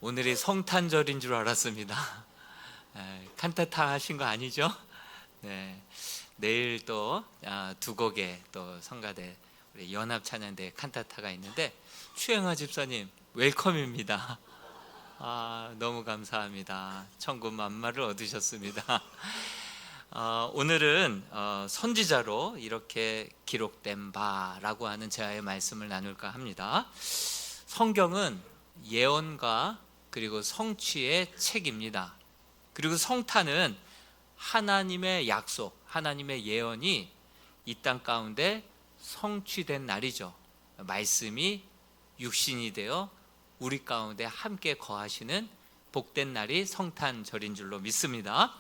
오늘이 성탄절인 줄 알았습니다. 칸타타 하신 거 아니죠? 네, 내일 또 두 곡의 또 성가대 우리 연합찬양대 칸타타가 있는데 추행화 집사님 웰컴입니다. 너무 감사합니다. 천군 만마를 얻으셨습니다. 오늘은 선지자로 이렇게 기록된 바라고 하는 제아의 말씀을 나눌까 합니다. 성경은 예언과 그리고 성취의 책입니다. 그리고 성탄은 하나님의 약속, 하나님의 예언이 이 땅 가운데 성취된 날이죠. 말씀이 육신이 되어 우리 가운데 함께 거하시는 복된 날이 성탄절인 줄로 믿습니다.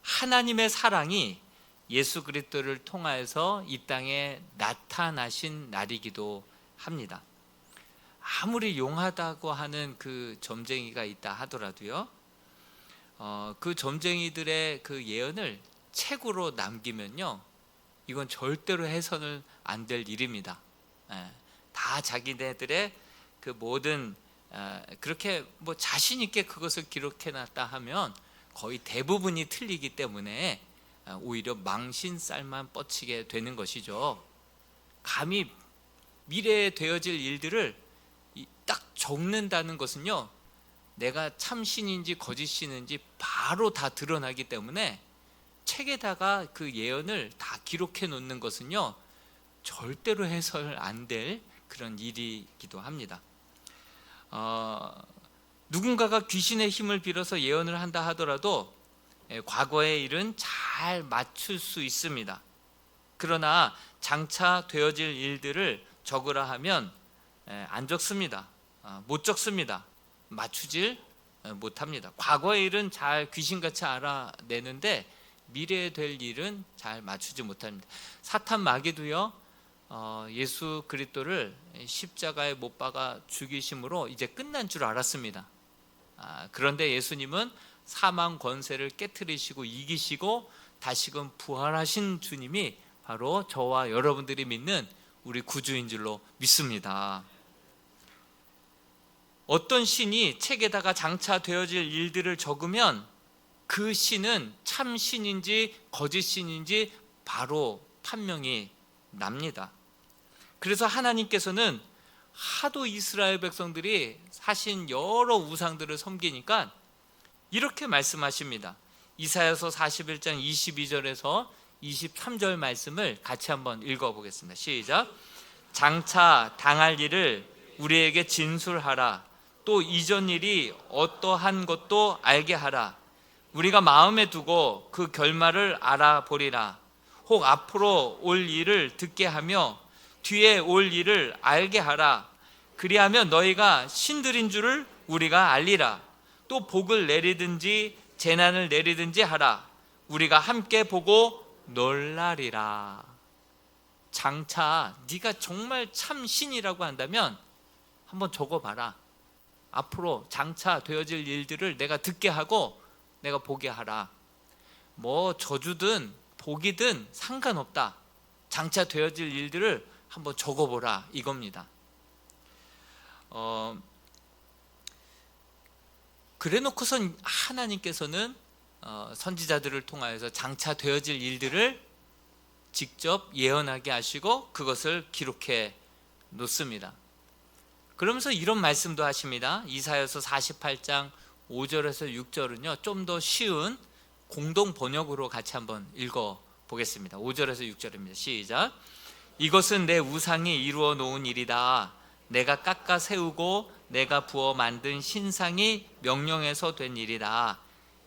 하나님의 사랑이 예수 그리스도를 통하여서 이 땅에 나타나신 날이기도 합니다. 아무리 용하다고 하는 그 점쟁이가 있다 하더라도요, 그 점쟁이들의 그 예언을 책으로 남기면요, 이건 절대로 해서는 안 될 일입니다. 다 자기네들의 그 모든 그렇게 뭐 자신 있게 그것을 기록해놨다 하면 거의 대부분이 틀리기 때문에 오히려 망신살만 뻗치게 되는 것이죠. 감히 미래에 되어질 일들을 딱 적는다는 것은요, 내가 참신인지 거짓신인지 바로 다 드러나기 때문에 책에다가 그 예언을 다 기록해 놓는 것은요, 절대로 해서는 안 될 그런 일이기도 합니다. 누군가가 귀신의 힘을 빌어서 예언을 한다 하더라도 과거의 일은 잘 맞출 수 있습니다. 그러나 장차 되어질 일들을 적으라 하면 안 적습니다. 못 적습니다. 맞추질 못합니다. 과거의 일은 잘 귀신같이 알아내는데 미래에 될 일은 잘 맞추지 못합니다. 사탄 마귀도요, 예수 그리스도를 십자가에 못 박아 죽이심으로 이제 끝난 줄 알았습니다. 그런데 예수님은 사망 권세를 깨트리시고 이기시고 다시금 부활하신 주님이 바로 저와 여러분들이 믿는 우리 구주인 줄로 믿습니다. 어떤 신이 책에다가 장차 되어질 일들을 적으면 그 신은 참 신인지 거짓 신인지 바로 판명이 납니다. 그래서 하나님께서는 하도 이스라엘 백성들이 사신 여러 우상들을 섬기니까 이렇게 말씀하십니다. 이사야서 41장 22절에서 23절 말씀을 같이 한번 읽어보겠습니다. 시작. 장차 당할 일을 우리에게 진술하라. 또 이전 일이 어떠한 것도 알게 하라. 우리가 마음에 두고 그 결말을 알아보리라. 혹 앞으로 올 일을 듣게 하며 뒤에 올 일을 알게 하라. 그리하면 너희가 신들인 줄을 우리가 알리라. 또 복을 내리든지 재난을 내리든지 하라. 우리가 함께 보고 놀라리라. 장차 네가 정말 참 신이라고 한다면 한번 적어봐라. 앞으로 장차 되어질 일들을 내가 듣게 하고 내가 보게 하라. 뭐 저주든 복이든 상관없다. 장차 되어질 일들을 한번 적어보라, 이겁니다. 그래놓고선 하나님께서는 선지자들을 통하여서 장차 되어질 일들을 직접 예언하게 하시고 그것을 기록해 놓습니다. 그러면서 이런 말씀도 하십니다. 이사야서 48장 5절에서 6절은요, 좀 더 쉬운 공동 번역으로 같이 한번 읽어보겠습니다. 5절에서 6절입니다. 시작. 이것은 내 우상이 이루어 놓은 일이다. 내가 깎아 세우고 내가 부어 만든 신상이 명령해서 된 일이다.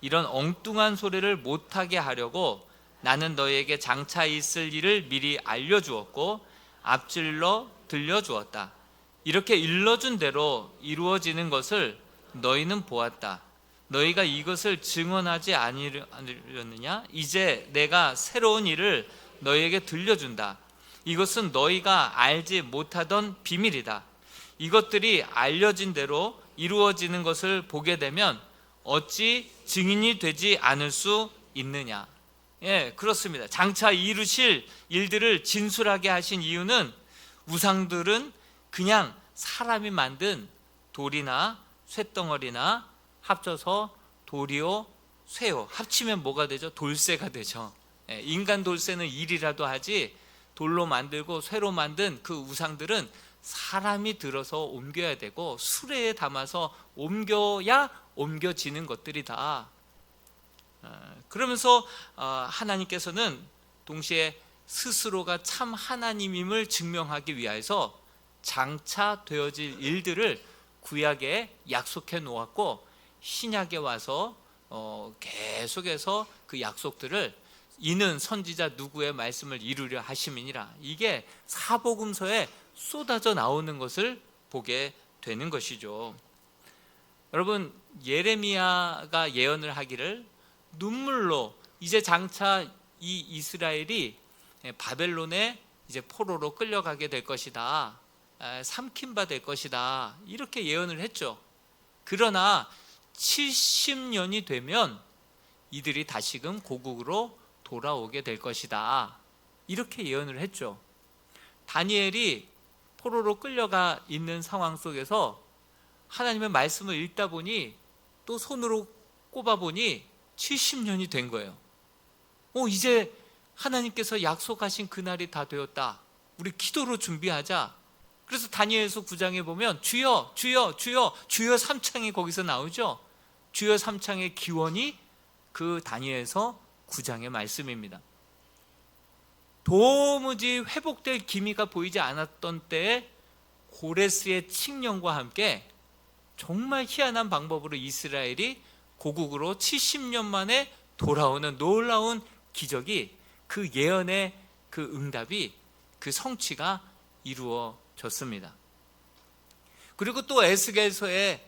이런 엉뚱한 소리를 못하게 하려고 나는 너희에게 장차 있을 일을 미리 알려주었고 앞질러 들려주었다. 이렇게 일러준 대로 이루어지는 것을 너희는 보았다. 너희가 이것을 증언하지 아니하느냐? 이제 내가 새로운 일을 너희에게 들려준다. 이것은 너희가 알지 못하던 비밀이다. 이것들이 알려진 대로 이루어지는 것을 보게 되면 어찌 증인이 되지 않을 수 있느냐? 그렇습니다. 장차 이루실 일들을 진술하게 하신 이유는 우상들은 그냥 사람이 만든 돌이나 쇳덩어리나 합쳐서 도리오, 쇠요 합치면 뭐가 되죠? 돌쇠가 되죠. 인간 돌쇠는 일이라도 하지 돌로 만들고 쇠로 만든 그 우상들은 사람이 들어서 옮겨야 되고 수레에 담아서 옮겨야 옮겨지는 것들이다. 그러면서 하나님께서는 동시에 스스로가 참 하나님임을 증명하기 위해서 장차 되어질 일들을 구약에 약속해 놓았고 신약에 와서 계속해서 그 약속들을 이는 선지자 누구의 말씀을 이루려 하심이니라. 이게 사복음서에 쏟아져 나오는 것을 보게 되는 것이죠. 여러분, 예레미야가 예언을 하기를 눈물로 이제 장차 이 이스라엘이 바벨론의 이제 포로로 끌려가게 될 것이다, 삼킨 바 될 것이다, 이렇게 예언을 했죠. 그러나 70년이 되면 이들이 다시금 고국으로 돌아오게 될 것이다, 이렇게 예언을 했죠. 다니엘이 포로로 끌려가 있는 상황 속에서 하나님의 말씀을 읽다 보니 또 손으로 꼽아보니 70년이 된 거예요. 이제 하나님께서 약속하신 그날이 다 되었다, 우리 기도로 준비하자. 그래서 다니엘서 9장에 보면 주여 주여 주여 주여 3창이 거기서 나오죠. 주여 3창의 기원이 그 다니엘서 9장의 말씀입니다. 도무지 회복될 기미가 보이지 않았던 때에 고레스의 칙령과 함께 정말 희한한 방법으로 이스라엘이 고국으로 70년 만에 돌아오는 놀라운 기적이, 그 예언의 그 응답이, 그 성취가 이루어졌습니다. 그리고 또 에스겔서에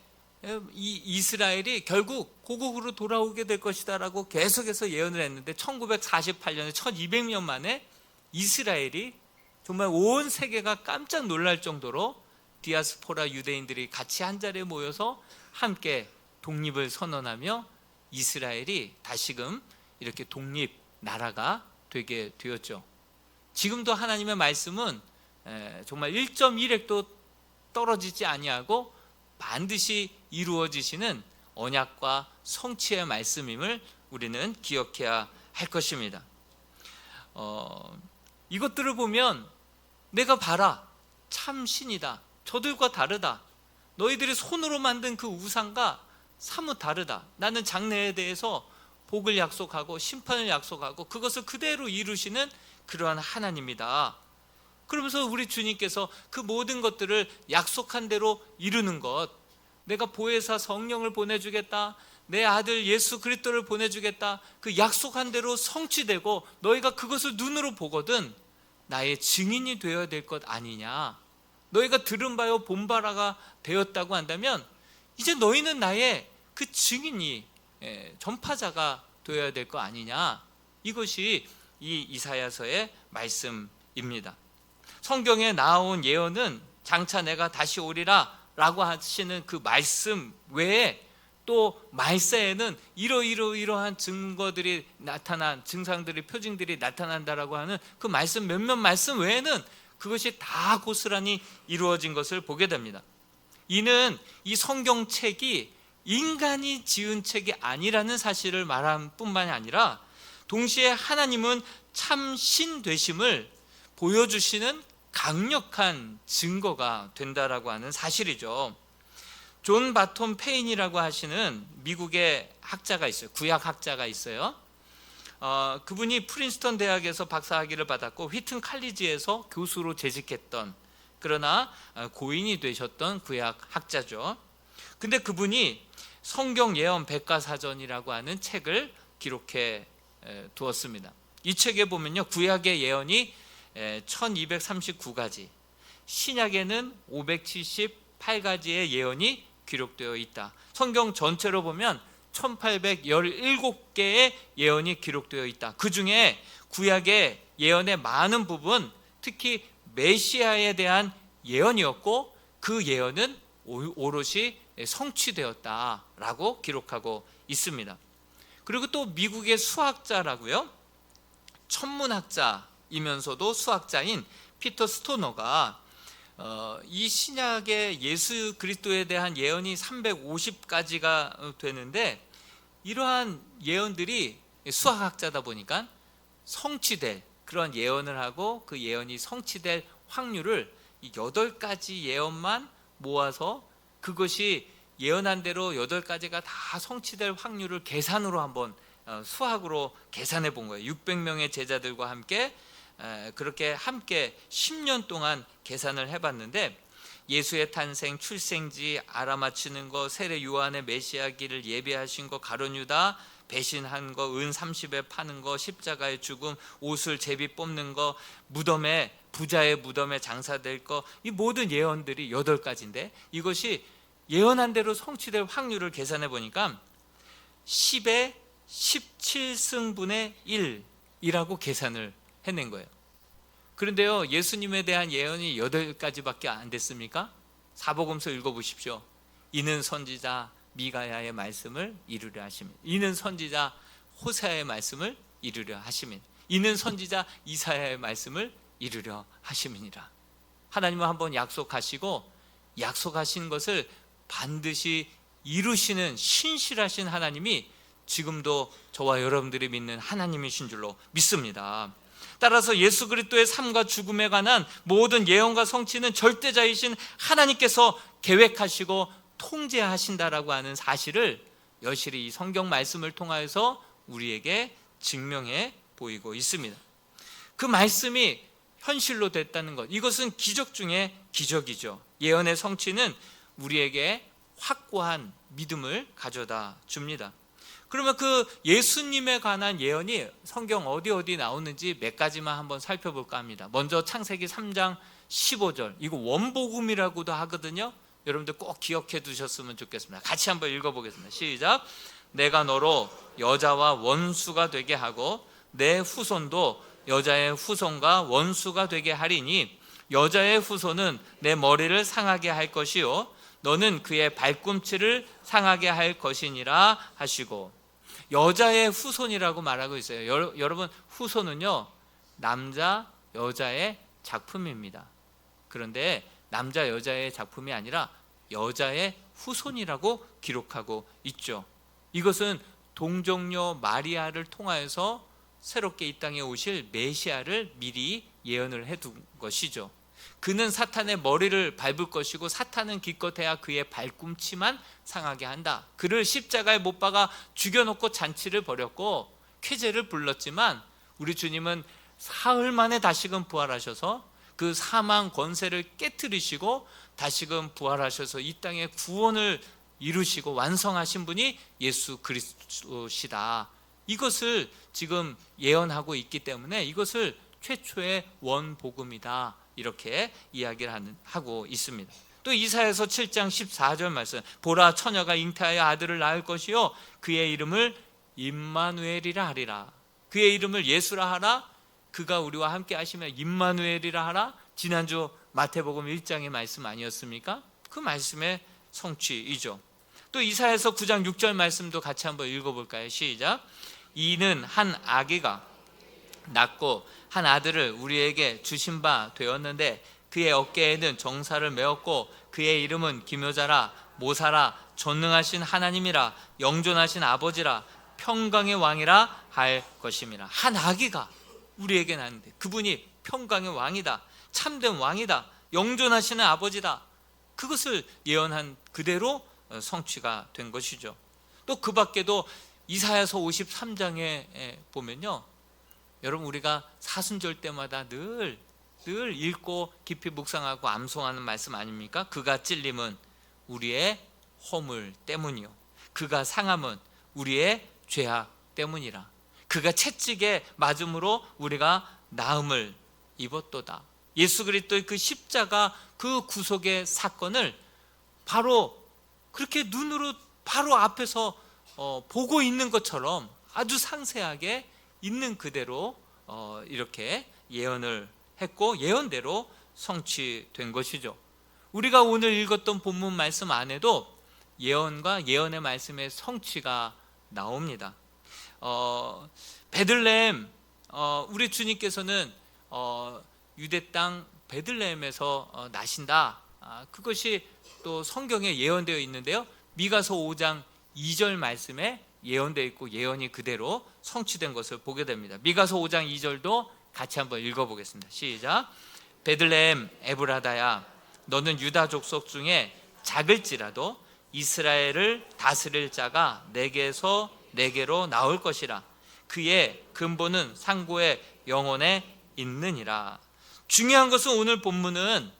이 이스라엘이 결국 고국으로 돌아오게 될 것이다 라고 계속해서 예언을 했는데 1948년에 1200년 만에 이스라엘이 정말 온 세계가 깜짝 놀랄 정도로 디아스포라 유대인들이 같이 한자리에 모여서 함께 독립을 선언하며 이스라엘이 다시금 이렇게 독립 나라가 되게 되었죠. 지금도 하나님의 말씀은 정말 1.1획도 떨어지지 아니하고 반드시 이루어지시는 언약과 성취의 말씀임을 우리는 기억해야 할 것입니다. 이것들을 보면 내가 봐라, 참 신이다, 저들과 다르다, 너희들이 손으로 만든 그 우상과 사뭇 다르다, 나는 장래에 대해서 복을 약속하고 심판을 약속하고 그것을 그대로 이루시는 그러한 하나님이다. 그러면서 우리 주님께서 그 모든 것들을 약속한 대로 이루는 것, 내가 보혜사 성령을 보내주겠다, 내 아들 예수 그리스도를 보내주겠다, 그 약속한 대로 성취되고 너희가 그것을 눈으로 보거든 나의 증인이 되어야 될 것 아니냐. 너희가 들은 바요 본 바라가 되었다고 한다면 이제 너희는 나의 그 증인이, 전파자가 되어야 될 거 아니냐. 이것이 이 이사야서의 말씀입니다. 성경에 나온 예언은 장차 내가 다시 오리라 라고 하시는 그 말씀 외에 또 말세에는 이러한 증거들이 나타난, 증상들이, 표징들이 나타난다라고 하는 그 말씀, 몇몇 말씀 외에는 그것이 다 고스란히 이루어진 것을 보게 됩니다. 이는 이 성경책이 인간이 지은 책이 아니라는 사실을 말한 뿐만이 아니라 동시에 하나님은 참신 되심을 보여주시는 강력한 증거가 된다라고 하는 사실이죠. 존 바톤 페인이라고 하시는 미국의 학자가 있어요. 구약 학자가 있어요. 그분이 프린스턴 대학에서 박사학위를 받았고 휘튼 칼리지에서 교수로 재직했던, 그러나 고인이 되셨던 구약 학자죠. 근데 그분이 성경 예언 백과사전이라고 하는 책을 기록해 두었습니다. 이 책에 보면요, 구약의 예언이 1239가지, 신약에는 578가지의 예언이 기록되어 있다. 성경 전체로 보면 1817개의 예언이 기록되어 있다. 그 중에 구약의 예언의 많은 부분, 특히 메시아에 대한 예언이었고 그 예언은 오롯이 성취되었다라고 기록하고 있습니다. 그리고 또 미국의 수학자라고요, 천문학자이면서도 수학자인 피터 스토너가 이 신약의 예수 그리스도에 대한 예언이 350가지가 되는데, 이러한 예언들이 수학학자다 보니까 성취될 그런 예언을 하고 그 예언이 성취될 확률을 이 8가지 예언만 모아서 그것이 예언한 대로 8가지가 다 성취될 확률을 계산으로 한번 수학으로 계산해 본 거예요. 600명의 제자들과 함께 그렇게 함께 10년 동안 계산을 해봤는데, 예수의 탄생, 출생지 알아맞히는 거, 세례 요한의 메시아기를 예비하신 거, 가룟 유다 배신한 거, 은 30에 파는 거, 십자가의 죽음, 옷을 제비 뽑는 거, 무덤에 부자의 무덤에 장사될 거, 이 모든 예언들이 8가지인데 이것이 예언한 대로 성취될 확률을 계산해 보니까 10의 17승분의 1이라고 계산을 해낸 거예요. 그런데요, 예수님에 대한 예언이 8가지밖에 안 됐습니까? 사복음서 읽어보십시오. 이는 선지자 미가야의 말씀을 이루려 하십니다. 이는 선지자 호세아의 말씀을 이루려 하십니다. 이는 선지자 이사야의 말씀을 이루려 하심이니라. 하나님은 한번 약속하시고 약속하신 것을 반드시 이루시는 신실하신 하나님이 지금도 저와 여러분들이 믿는 하나님이신 줄로 믿습니다. 따라서 예수 그리스도의 삶과 죽음에 관한 모든 예언과 성취는 절대자이신 하나님께서 계획하시고 통제하신다라고 하는 사실을 여실히 이 성경 말씀을 통하여서 우리에게 증명해 보이고 있습니다. 그 말씀이 현실로 됐다는 것, 이것은 기적 중에 기적이죠. 예언의 성취는 우리에게 확고한 믿음을 가져다 줍니다. 그러면 그 예수님에 관한 예언이 성경 어디 나오는지 몇 가지만 한번 살펴볼까 합니다. 먼저 창세기 3장 15절, 이거 원복음이라고도 하거든요. 여러분들 꼭 기억해 두셨으면 좋겠습니다. 같이 한번 읽어보겠습니다. 시작. 내가 너로 여자와 원수가 되게 하고 내 후손도 여자의 후손과 원수가 되게 하리니 여자의 후손은 내 머리를 상하게 할 것이요 너는 그의 발꿈치를 상하게 할 것이니라 하시고, 여자의 후손이라고 말하고 있어요. 여러분, 후손은요 남자 여자의 작품입니다. 그런데 남자 여자의 작품이 아니라 여자의 후손이라고 기록하고 있죠. 이것은 동정녀 마리아를 통하여서 새롭게 이 땅에 오실 메시아를 미리 예언을 해둔 것이죠. 그는 사탄의 머리를 밟을 것이고 사탄은 기껏해야 그의 발꿈치만 상하게 한다. 그를 십자가에 못 박아 죽여놓고 잔치를 벌였고 쾌제를 불렀지만 우리 주님은 사흘 만에 다시금 부활하셔서 그 사망 권세를 깨트리시고 다시금 부활하셔서 이 땅에 구원을 이루시고 완성하신 분이 예수 그리스도시다. 이것을 지금 예언하고 있기 때문에 이것을 최초의 원복음이다, 이렇게 이야기를 하고 있습니다. 또 이사야서 7장 14절 말씀, 보라 처녀가 잉태하여 아들을 낳을 것이요 그의 이름을 임마누엘이라 하리라. 그의 이름을 예수라 하라. 그가 우리와 함께 하시면 임마누엘이라 하라. 지난주 마태복음 1장의 말씀 아니었습니까? 그 말씀의 성취이죠. 또 이사야서 9장 6절 말씀도 같이 한번 읽어볼까요? 시작. 이는 한 아기가 낳고 한 아들을 우리에게 주신 바 되었는데 그의 어깨에는 정사를 메었고 그의 이름은 기묘자라 모사라 전능하신 하나님이라 영존하신 아버지라 평강의 왕이라 할 것임이라. 한 아기가 우리에게 낳는데 그분이 평강의 왕이다, 참된 왕이다, 영존하시는 아버지다. 그것을 예언한 그대로 성취가 된 것이죠. 또 그 밖에도 이사야서 53장에 보면요, 여러분 우리가 사순절 때마다 늘 읽고 깊이 묵상하고 암송하는 말씀 아닙니까? 그가 찔림은 우리의 허물 때문이요 그가 상함은 우리의 죄악 때문이라. 그가 채찍에 맞음으로 우리가 나음을 입었도다. 예수 그리스도의 그 십자가 그 구속의 사건을 바로 그렇게 눈으로 바로 앞에서 보고 있는 것처럼 아주 상세하게 있는 그대로 이렇게 예언을 했고 예언대로 성취된 것이죠. 우리가 오늘 읽었던 본문 말씀 안에도 예언과 예언의 말씀의 성취가 나옵니다. 베들레헴, 우리 주님께서는 유대 땅 베들레헴에서 나신다. 그것이 또 성경에 예언되어 있는데요. 미가서 5장 2절 말씀에 예언되어 있고 예언이 그대로 성취된 것을 보게 됩니다. 미가서 5장 2절도 같이 한번 읽어보겠습니다. 시작. 베들레헴 에브라다야, 너는 유다 족속 중에 작을지라도 이스라엘을 다스릴 자가 내게서 내게로 나올 것이라. 그의 근본은 상고의 영혼에 있느니라. 중요한 것은 오늘 본문은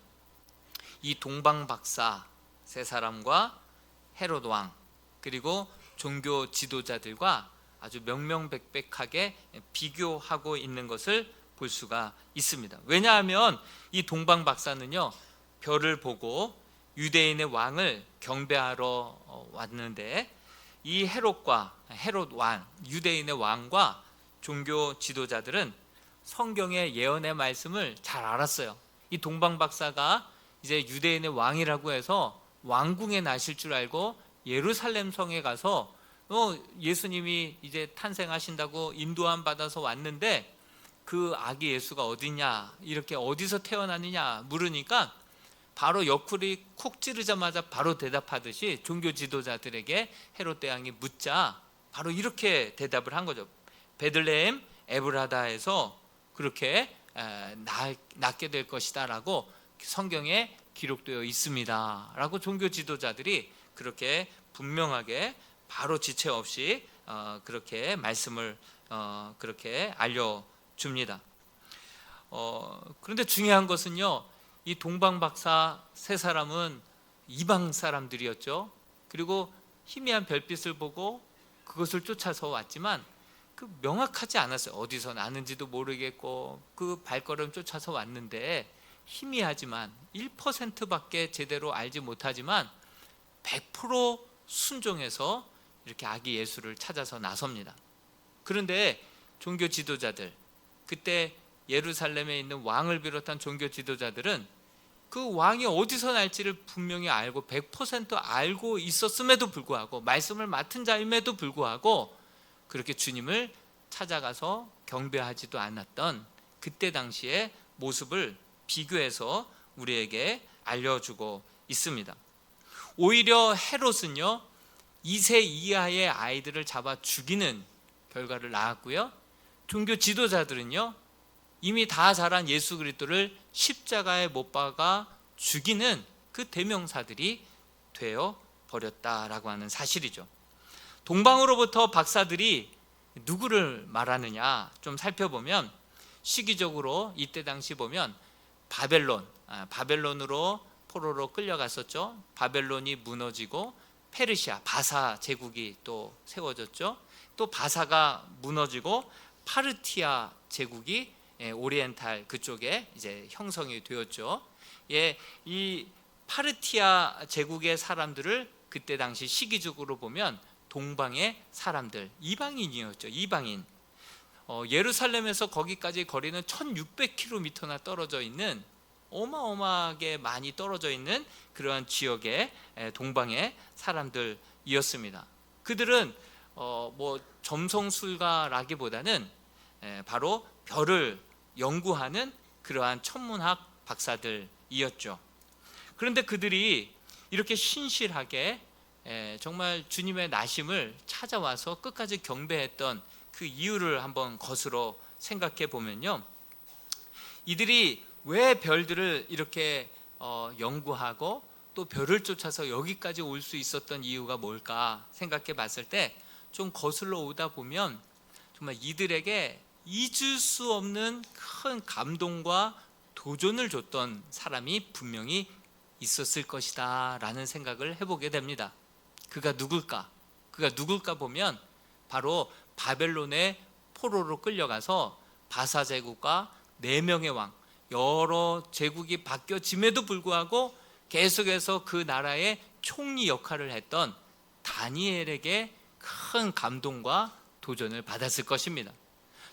이 동방박사 세 사람과 헤롯 왕 그리고 종교 지도자들과 아주 명명백백하게 비교하고 있는 것을 볼 수가 있습니다. 왜냐하면 이 동방박사는요, 별을 보고 유대인의 왕을 경배하러 왔는데, 이 헤롯 왕, 유대인의 왕과 종교 지도자들은 성경의 예언의 말씀을 잘 알았어요. 이 동방박사가 이제 유대인의 왕이라고 해서 왕궁에 나실 줄 알고 예루살렘 성에 가서 예수님이 이제 탄생하신다고 인도함 받아서 왔는데 그 아기 예수가 어디냐, 이렇게 어디서 태어나느냐 물으니까 바로 옆구리 콕 찌르자마자 바로 대답하듯이 종교 지도자들에게 헤롯 대왕이 묻자 바로 이렇게 대답을 한 거죠. 베들레헴 에브라다에서 그렇게 낳게 될 것이다 라고 성경에 기록되어 있습니다 라고 종교 지도자들이 그렇게 분명하게 바로 지체 없이 그렇게 말씀을 그렇게 알려줍니다. 그런데 중요한 것은요, 이 동방박사 세 사람은 이방 사람들이었죠. 그리고 희미한 별빛을 보고 그것을 쫓아서 왔지만 그 명확하지 않았어요. 어디서 나는지도 모르겠고 그 발걸음 쫓아서 왔는데 희미하지만 1%밖에 제대로 알지 못하지만 100% 순종해서 이렇게 아기 예수를 찾아서 나섭니다. 그런데 종교 지도자들, 그때 예루살렘에 있는 왕을 비롯한 종교 지도자들은 그 왕이 어디서 날지를 분명히 알고 100% 알고 있었음에도 불구하고, 말씀을 맡은 자임에도 불구하고 그렇게 주님을 찾아가서 경배하지도 않았던 그때 당시의 모습을 비교해서 우리에게 알려주고 있습니다. 오히려 헤롯은요, 2세 이하의 아이들을 잡아 죽이는 결과를 낳았고요, 종교 지도자들은요, 이미 다 자란 예수 그리스도를 십자가에 못 박아 죽이는 그 대명사들이 되어 버렸다라고 하는 사실이죠. 동방으로부터 박사들이 누구를 말하느냐 좀 살펴보면, 시기적으로 이때 당시 보면 바벨론으로 포로로 끌려갔었죠. 바벨론이 무너지고 페르시아, 바사 제국이 또 세워졌죠. 또 바사가 무너지고 파르티아 제국이 오리엔탈 그쪽에 이제 형성이 되었죠. 이 파르티아 제국의 사람들을 그때 당시 시기적으로 보면 동방의 사람들, 이방인이었죠. 이방인. 예루살렘에서 거기까지 거리는 1600km나 떨어져 있는, 어마어마하게 많이 떨어져 있는 그러한 지역의 동방의 사람들이었습니다. 그들은 뭐 점성술가라기보다는 바로 별을 연구하는 그러한 천문학 박사들이었죠. 그런데 그들이 이렇게 신실하게 정말 주님의 나심을 찾아와서 끝까지 경배했던 그 이유를 한번 거슬러 생각해 보면요, 이들이 왜 별들을 이렇게 연구하고 또 별을 쫓아서 여기까지 올 수 있었던 이유가 뭘까 생각해 봤을 때, 좀 거슬러 오다 보면 정말 이들에게 잊을 수 없는 큰 감동과 도전을 줬던 사람이 분명히 있었을 것이다 라는 생각을 해보게 됩니다. 그가 누굴까? 보면 바로 바벨론의 포로로 끌려가서 바사 제국과 4명의 왕, 여러 제국이 바뀌어짐에도 불구하고 계속해서 그 나라의 총리 역할을 했던 다니엘에게 큰 감동과 도전을 받았을 것입니다.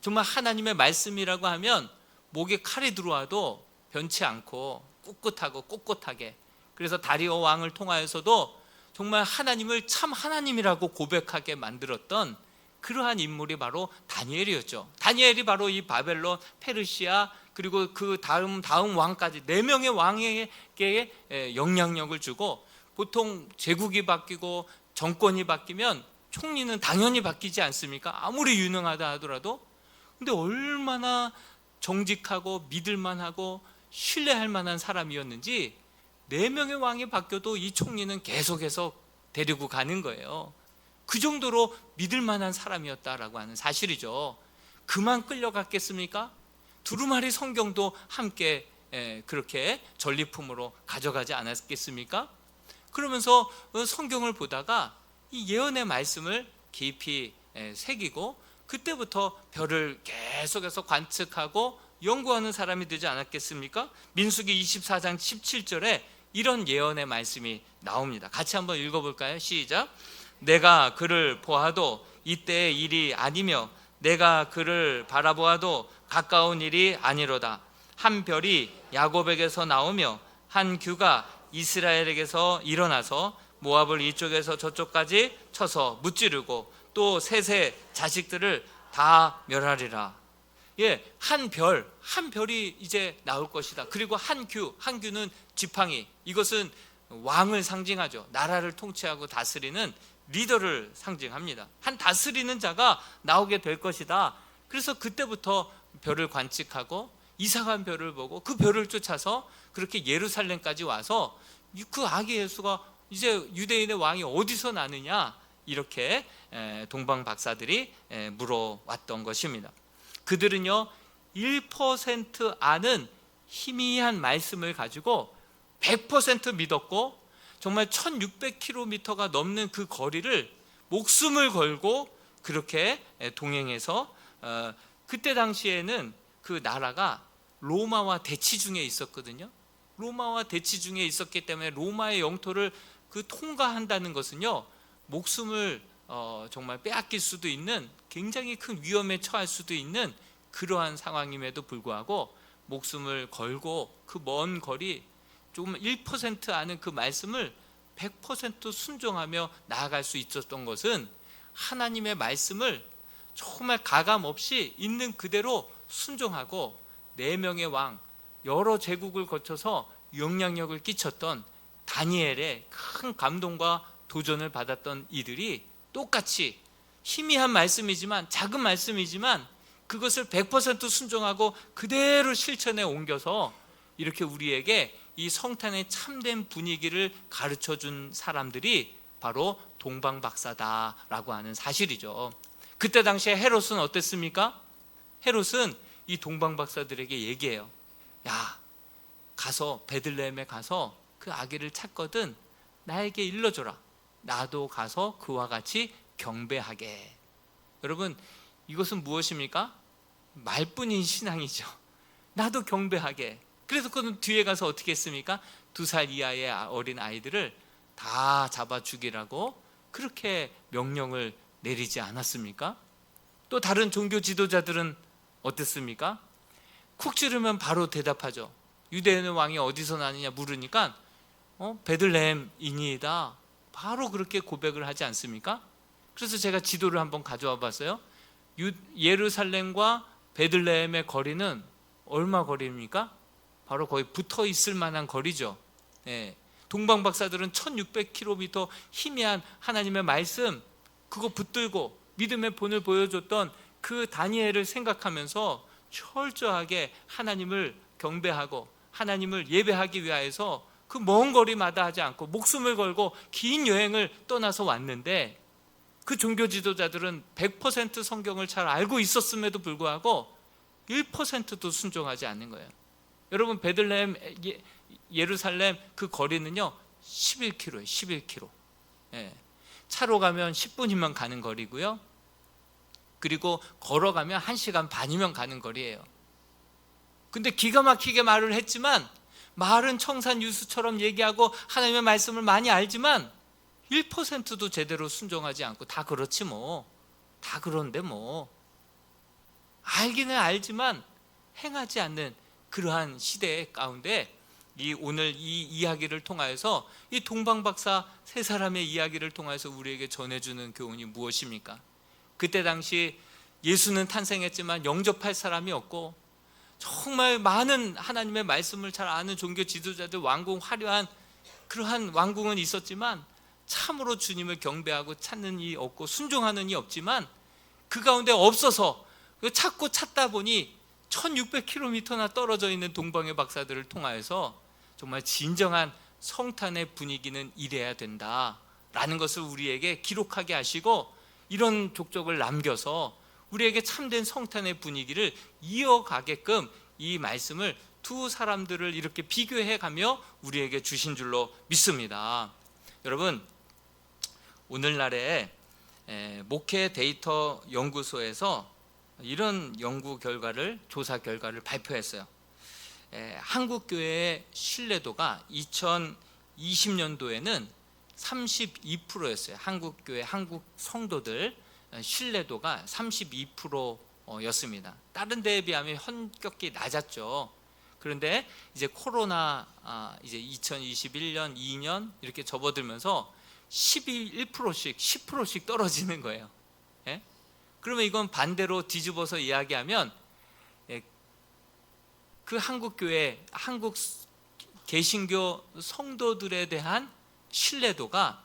정말 하나님의 말씀이라고 하면 목에 칼이 들어와도 변치 않고 꿋꿋하게, 그래서 다리오 왕을 통하여서도 정말 하나님을 참 하나님이라고 고백하게 만들었던 그러한 인물이 바로 다니엘이었죠. 다니엘이 바로 이 바벨론, 페르시아 그리고 그 다음 왕까지 4명의 왕에게 영향력을 주고, 보통 제국이 바뀌고 정권이 바뀌면 총리는 당연히 바뀌지 않습니까? 아무리 유능하다 하더라도. 근데 얼마나 정직하고 믿을만하고 신뢰할 만한 사람이었는지 4명의 왕이 바뀌어도 이 총리는 계속해서 데리고 가는 거예요. 그 정도로 믿을 만한 사람이었다라고 하는 사실이죠. 그만 끌려갔겠습니까? 두루마리 성경도 함께 그렇게 전리품으로 가져가지 않았겠습니까? 그러면서 성경을 보다가 이 예언의 말씀을 깊이 새기고, 그때부터 별을 계속해서 관측하고 연구하는 사람이 되지 않았겠습니까? 민수기 24장 17절에 이런 예언의 말씀이 나옵니다. 같이 한번 읽어볼까요? 시작. 내가 그를 보아도 이때의 일이 아니며 내가 그를 바라보아도 가까운 일이 아니로다. 한 별이 야곱에게서 나오며 한 규가 이스라엘에게서 일어나서 모압을 이쪽에서 저쪽까지 쳐서 무찌르고 또 셋의 자식들을 다 멸하리라. 한 별이 이제 나올 것이다. 그리고 한 규는 지팡이, 이것은 왕을 상징하죠. 나라를 통치하고 다스리는 리더를 상징합니다. 한 다스리는 자가 나오게 될 것이다. 그래서 그때부터 별을 관측하고 이상한 별을 보고 그 별을 쫓아서 그렇게 예루살렘까지 와서 그 아기 예수가 이제 유대인의 왕이 어디서 나느냐, 이렇게 동방 박사들이 물어왔던 것입니다. 그들은요 1% 아는 희미한 말씀을 가지고 100% 믿었고, 정말 1600km가 넘는 그 거리를 목숨을 걸고 그렇게 동행해서, 그때 당시에는 그 나라가 로마와 대치 중에 있었거든요. 로마와 대치 중에 있었기 때문에 로마의 영토를 통과한다는 것은요 목숨을 정말 빼앗길 수도 있는, 굉장히 큰 위험에 처할 수도 있는 그러한 상황임에도 불구하고 목숨을 걸고 그 먼 거리, 조금 1% 아는 그 말씀을 100% 순종하며 나아갈 수 있었던 것은 하나님의 말씀을 정말 가감 없이 있는 그대로 순종하고 4명의 왕, 여러 제국을 거쳐서 영향력을 끼쳤던 다니엘의 큰 감동과 도전을 받았던 이들이 똑같이 희미한 말씀이지만, 작은 말씀이지만 그것을 100% 순종하고 그대로 실천에 옮겨서 이렇게 우리에게 이 성탄의 참된 분위기를 가르쳐 준 사람들이 바로 동방박사다라고 하는 사실이죠. 그때 당시에 헤롯은 어땠습니까? 헤롯은 이 동방박사들에게 얘기해요. 야, 가서 베들레헴에 가서 그 아기를 찾거든 나에게 일러줘라. 나도 가서 그와 같이 경배하게. 여러분, 이것은 무엇입니까? 말뿐인 신앙이죠. 나도 경배하게. 그래서 그는 뒤에 가서 어떻게 했습니까? 2살 이하의 어린 아이들을 다 잡아 죽이라고 그렇게 명령을 내리지 않았습니까? 또 다른 종교 지도자들은 어땠습니까? 쿡 찌르면 바로 대답하죠. 유대인의 왕이 어디서 나느냐 물으니까 베들레헴이니이다. 바로 그렇게 고백을 하지 않습니까? 그래서 제가 지도를 한번 가져와 봤어요. 예루살렘과 베들레헴의 거리는 얼마 거리입니까? 바로 거의 붙어 있을 만한 거리죠. 동방박사들은 1600km 희미한 하나님의 말씀, 그거 붙들고 믿음의 본을 보여줬던 그 다니엘을 생각하면서 철저하게 하나님을 경배하고 하나님을 예배하기 위하여서 그 먼 거리마다 하지 않고 목숨을 걸고 긴 여행을 떠나서 왔는데, 그 종교 지도자들은 100% 성경을 잘 알고 있었음에도 불구하고 1%도 순종하지 않는 거예요. 여러분, 베들레헴, 예루살렘 그 거리는요 11km예요. 11km. 차로 가면 10분이면 가는 거리고요. 그리고 걸어가면 1시간 반이면 가는 거리예요. 근데 기가 막히게 말을 했지만, 말은 청산유수처럼 얘기하고 하나님의 말씀을 많이 알지만 1%도 제대로 순종하지 않고, 다 그렇지 뭐, 다 그런데 뭐, 알기는 알지만 행하지 않는 그러한 시대 가운데 오늘 이 이야기를 통하여서, 이 동방박사 3사람의 이야기를 통해서 우리에게 전해주는 교훈이 무엇입니까? 그때 당시 예수는 탄생했지만 영접할 사람이 없고, 정말 많은 하나님의 말씀을 잘 아는 종교 지도자들, 왕궁, 화려한 그러한 왕궁은 있었지만 참으로 주님을 경배하고 찾는 이 없고 순종하는 이 없지만 그 가운데 없어서 찾고 찾다 보니 1600km나 떨어져 있는 동방의 박사들을 통하여서 정말 진정한 성탄의 분위기는 이래야 된다라는 것을 우리에게 기록하게 하시고 이런 족적을 남겨서 우리에게 참된 성탄의 분위기를 이어가게끔 이 말씀을 두 사람들을 이렇게 비교해 가며 우리에게 주신 줄로 믿습니다. 여러분, 오늘날에 목회 데이터 연구소에서 이런 연구 결과를, 조사 결과를 발표했어요. 한국교회의 신뢰도가 2020년도에는 32%였어요. 한국교회, 한국 성도들 신뢰도가 32%였습니다. 다른 데에 비하면 현격히 낮았죠. 그런데 이제 코로나 이제 2021년, 2년 이렇게 접어들면서 1%씩 10%씩 떨어지는 거예요. 예? 그러면 이건 반대로 뒤집어서 이야기하면 그 한국교회, 한국 개신교 성도들에 대한 신뢰도가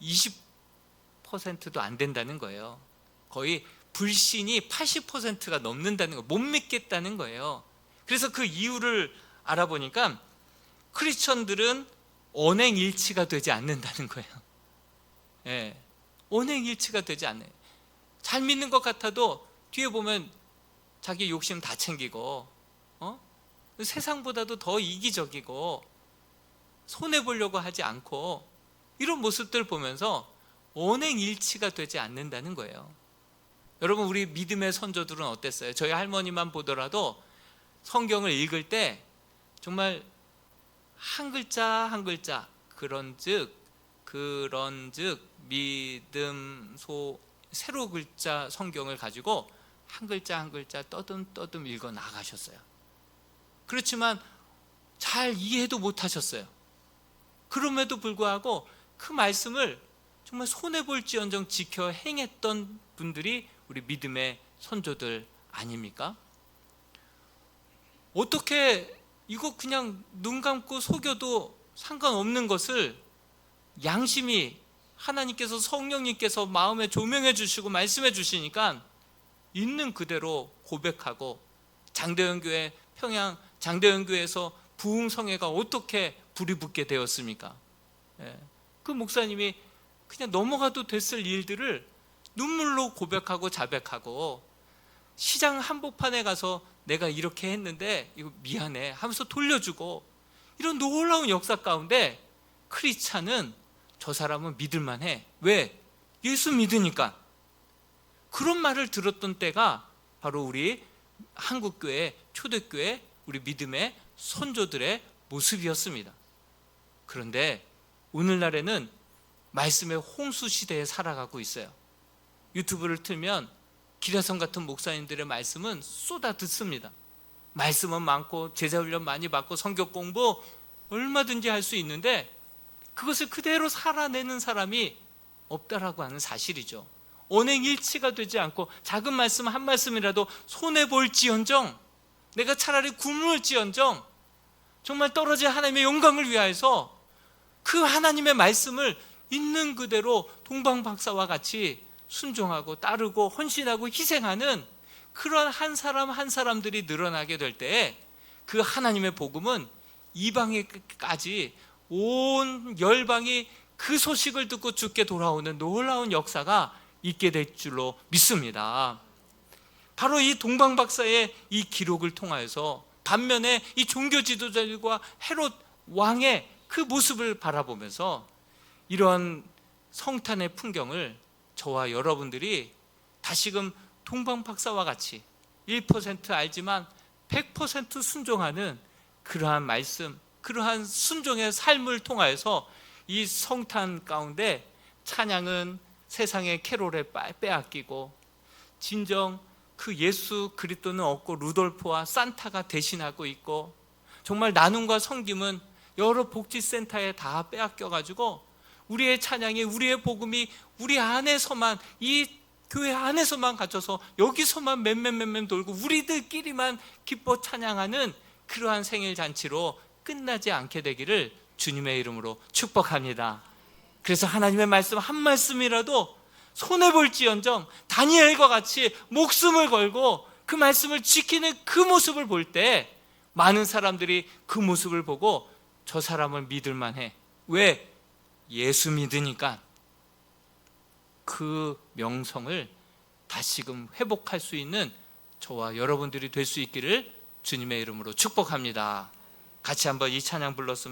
20%도 안 된다는 거예요. 거의 불신이 80%가 넘는다는 거, 못 믿겠다는 거예요. 그래서 그 이유를 알아보니까 크리스천들은 언행일치가 되지 않는다는 거예요. 예, 언행일치가 되지 않아요. 잘 믿는 것 같아도 뒤에 보면 자기 욕심 다 챙기고 세상보다도 더 이기적이고 손해보려고 하지 않고 이런 모습들 보면서 언행일치가 되지 않는다는 거예요. 여러분, 우리 믿음의 선조들은 어땠어요? 저희 할머니만 보더라도 성경을 읽을 때 정말 한 글자 한 글자 그런즉 믿음소 세로 글자 성경을 가지고 한 글자 한 글자 떠듬 읽어 나가셨어요. 그렇지만 잘 이해도 못하셨어요. 그럼에도 불구하고 그 말씀을 정말 손해볼지언정 지켜 행했던 분들이 우리 믿음의 선조들 아닙니까? 어떻게 이거 그냥 눈 감고 속여도 상관없는 것을 양심이 하나님께서, 성령님께서 마음에 조명해 주시고 말씀해 주시니까 있는 그대로 고백하고, 장대현교회, 평양 장대현교회에서 부흥성회가 어떻게 불이 붙게 되었습니까? 그 목사님이 그냥 넘어가도 됐을 일들을 눈물로 고백하고 자백하고, 시장 한복판에 가서 내가 이렇게 했는데 이거 미안해 하면서 돌려주고, 이런 놀라운 역사 가운데 크리스찬은 저 사람은 믿을만해. 왜? 예수 믿으니까. 그런 말을 들었던 때가 바로 우리 한국교회, 초대교회, 우리 믿음의 선조들의 모습이었습니다. 그런데 오늘날에는 말씀의 홍수 시대에 살아가고 있어요. 유튜브를 틀면 기라성 같은 목사님들의 말씀은 쏟아 듣습니다. 말씀은 많고 제자훈련 많이 받고 성경 공부 얼마든지 할 수 있는데 그것을 그대로 살아내는 사람이 없다라고 하는 사실이죠. 언행일치가 되지 않고 작은 말씀 한 말씀이라도 손해볼지언정, 내가 차라리 굶을지언정 정말 떨어진 하나님의 영광을 위하여서 그 하나님의 말씀을 있는 그대로 동방박사와 같이 순종하고 따르고 헌신하고 희생하는 그런 한 사람 한 사람들이 늘어나게 될 때 그 하나님의 복음은 이방에까지 온 열방이 그 소식을 듣고 주께 돌아오는 놀라운 역사가 있게 될 줄로 믿습니다. 바로 이 동방박사의 이 기록을 통하여서 반면에 이 종교 지도자들과 헤롯 왕의 그 모습을 바라보면서 이러한 성탄의 풍경을 저와 여러분들이 다시금 동방박사와 같이 1% 알지만 100% 순종하는 그러한 말씀, 그러한 순종의 삶을 통하여서 이 성탄 가운데 찬양은 세상의 캐롤에 빼앗기고 진정 그 예수 그리스도는 없고 루돌프와 산타가 대신하고 있고, 정말 나눔과 섬김은 여러 복지센터에 다 빼앗겨가지고 우리의 찬양이, 우리의 복음이 우리 안에서만 이 교회 안에서만 갇혀서 여기서만 맴맴 돌고 우리들끼리만 기뻐 찬양하는 그러한 생일 잔치로 끝나지 않게 되기를 주님의 이름으로 축복합니다. 그래서 하나님의 말씀 한 말씀이라도 손해볼지언정 다니엘과 같이 목숨을 걸고 그 말씀을 지키는 그 모습을 볼 때 많은 사람들이 그 모습을 보고 저 사람을 믿을만해. 왜? 예수 믿으니까. 그 명성을 다시금 회복할 수 있는 저와 여러분들이 될 수 있기를 주님의 이름으로 축복합니다. 같이 한번 이 찬양 불렀으면